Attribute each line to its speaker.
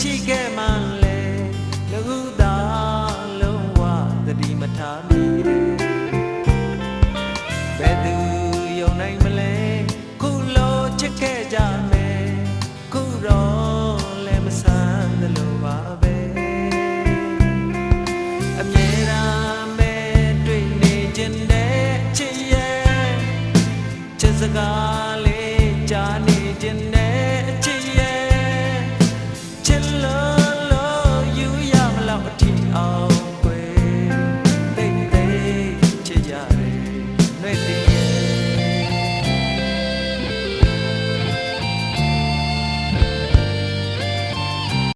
Speaker 1: ရှိခဲ့မှလဲလူသားလုံးဝသတိမထားမိတယ်ဘယ်သူယုံနိုင်မလဲခုလိုချစ်ခဲ့ကြမယ်ခုတော့လည်းမဆန်းသလိုပါပဲအမြဲတမ်းပဲတွေ့နေခြင်းနဲ့ချစ်ရဲ့ချစ်စကား